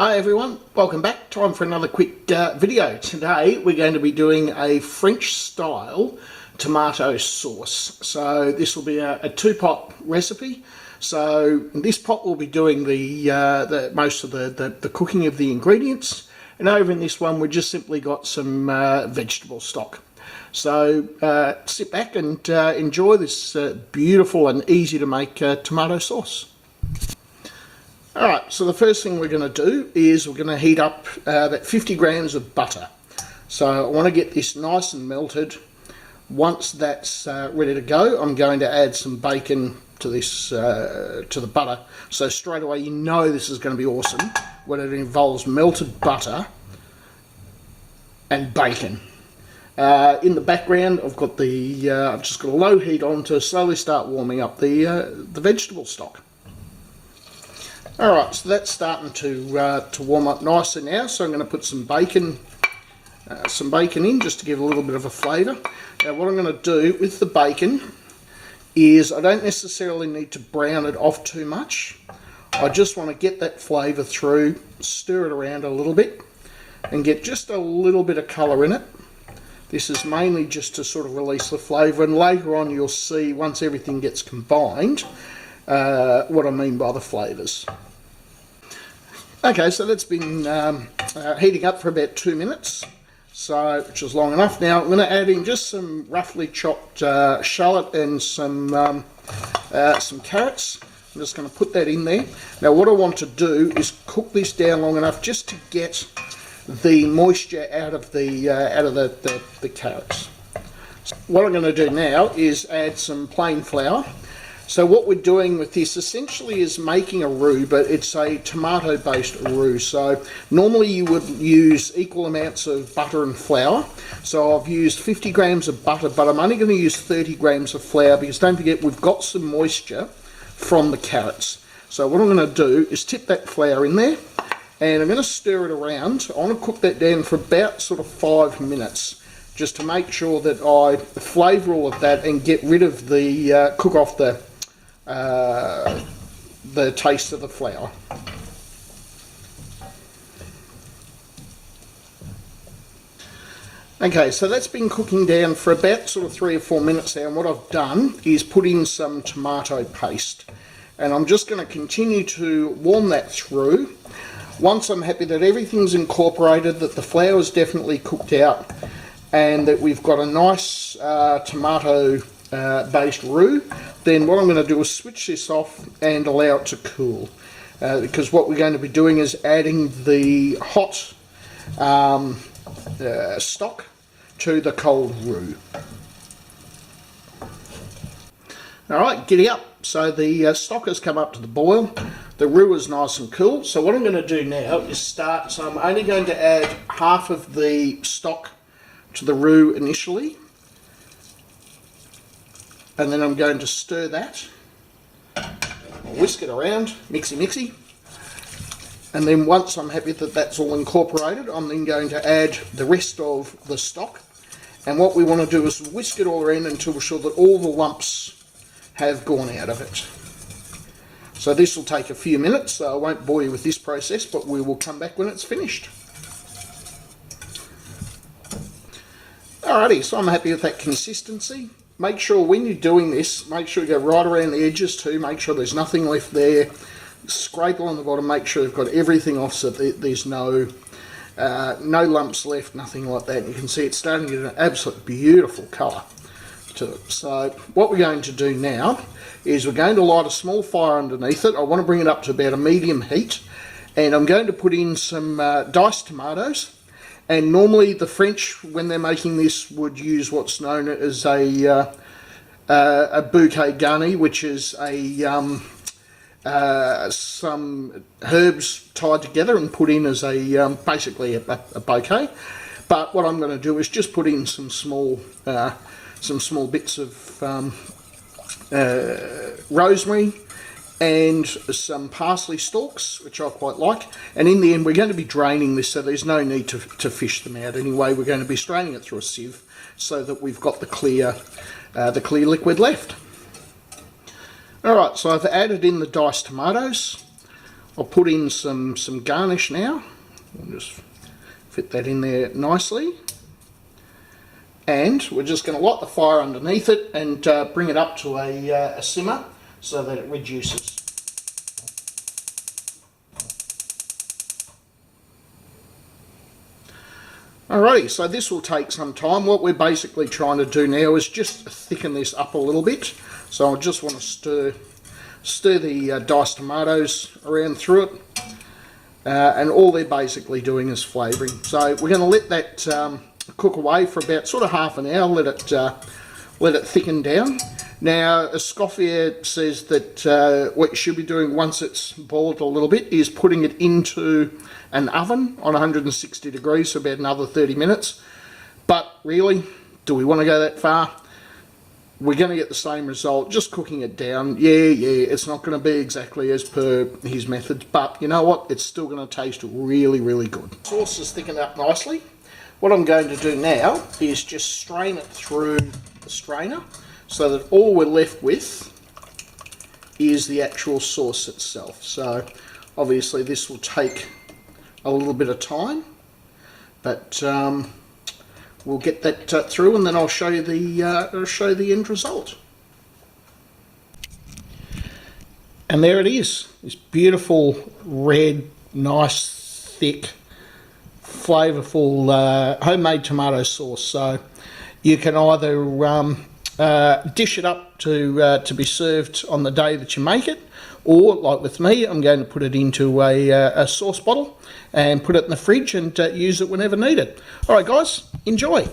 Hi everyone, welcome back. Time for another quick video. Today we're going to be doing a French style tomato sauce. So this will be a two-pot recipe. So in this pot we'll be doing the most of the cooking of the ingredients, and over in this one we've just simply got some vegetable stock. So sit back and enjoy this beautiful and easy to make tomato sauce. Alright, so the first thing we're going to do is we're going to heat up about 50 grams of butter. So I want to get this nice and melted. Once that's ready to go, I'm going to add some bacon to this to the butter. So straight away you know this is going to be awesome when it involves melted butter and bacon. In the background I've got I've just got a low heat on to slowly start warming up the vegetable stock. Alright, so that's starting to warm up nicely now, so I'm going to put some bacon in just to give a little bit of a flavour. Now what I'm going to do with the bacon is I don't necessarily need to brown it off too much. I just want to get that flavour through, stir it around a little bit and get just a little bit of colour in it. This is mainly just to sort of release the flavour, and later on you'll see once everything gets combined what I mean by the flavours. Okay, so that's been heating up for about 2 minutes, so which is long enough. Now I'm going to add in just some roughly chopped shallot and some carrots. I'm just going to put that in there. Now what I want to do is cook this down long enough just to get the moisture out of the carrots. So what I'm going to do now is add some plain flour. So what we're doing with this essentially is making a roux, but it's a tomato based roux. So normally you would use equal amounts of butter and flour. So I've used 50 grams of butter, but I'm only going to use 30 grams of flour because don't forget we've got some moisture from the carrots. So what I'm going to do is tip that flour in there and I'm going to stir it around. I want to cook that down for about sort of 5 minutes just to make sure that I flavour all of that and get rid of the, cook off the taste of the flour. Okay, so that's been cooking down for about sort of 3 or 4 minutes now, and what I've done is put in some tomato paste, and I'm just going to continue to warm that through. Once I'm happy that everything's incorporated, that the flour's definitely cooked out, and that we've got a nice tomato based roux, then what I'm going to do is switch this off and allow it to cool, because what we're going to be doing is adding the hot stock to the cold roux. Alright, giddy up. So the stock has come up to the boil, the roux is nice and cool. So what I'm going to do now is start, so I'm only going to add half of the stock to the roux initially, and then I'm going to stir that. I'll whisk it around, mixy, and then once I'm happy that that's all incorporated, I'm then going to add the rest of the stock, and what we want to do is whisk it all around until we're sure that all the lumps have gone out of it. So this will take a few minutes, so I won't bore you with this process, but we will come back when it's finished. Alrighty, so I'm happy with that consistency. Make sure when you're doing this, make sure you go right around the edges too, make sure there's nothing left there. Scrape along the bottom, make sure you've got everything off so that there's no lumps left, nothing like that. You can see it's starting to get an absolute beautiful colour to it. So what we're going to do now is we're going to light a small fire underneath it. I want to bring it up to about a medium heat, and I'm going to put in some diced tomatoes. And normally the French, when they're making this, would use what's known as a bouquet garni, which is some herbs tied together and put in as basically a bouquet. But what I'm going to do is just put in some small bits of rosemary and some parsley stalks, which I quite like. And in the end we're going to be draining this, so there's no need to fish them out anyway. We're going to be straining it through a sieve so that we've got the clear liquid left. Alright, so I've added in the diced tomatoes. I'll put in some garnish now. We'll just fit that in there nicely. And we're just going to light the fire underneath it and bring it up to a simmer so that it reduces. Alrighty, so this will take some time. What we're basically trying to do now is just thicken this up a little bit. So I just want to stir the diced tomatoes around through it. And all they're basically doing is flavouring. So we're going to let that cook away for about sort of half an hour, let it thicken down. Now, Escoffier says that what you should be doing once it's boiled a little bit is putting it into an oven on 160 degrees for about another 30 minutes. But really, do we want to go that far? We're going to get the same result, just cooking it down. Yeah, it's not going to be exactly as per his methods, but you know what? It's still going to taste really, really good. The sauce is thickened up nicely. What I'm going to do now is just strain it through the strainer so that all we're left with is the actual sauce itself. So obviously this will take a little bit of time, but we'll get that through, and then I'll show you the end result. And there it is. This beautiful red, nice, thick, flavourful homemade tomato sauce. So you can either dish it up to be served on the day that you make it, or like with me, I'm going to put it into a sauce bottle and put it in the fridge and use it whenever needed. Alright guys, enjoy!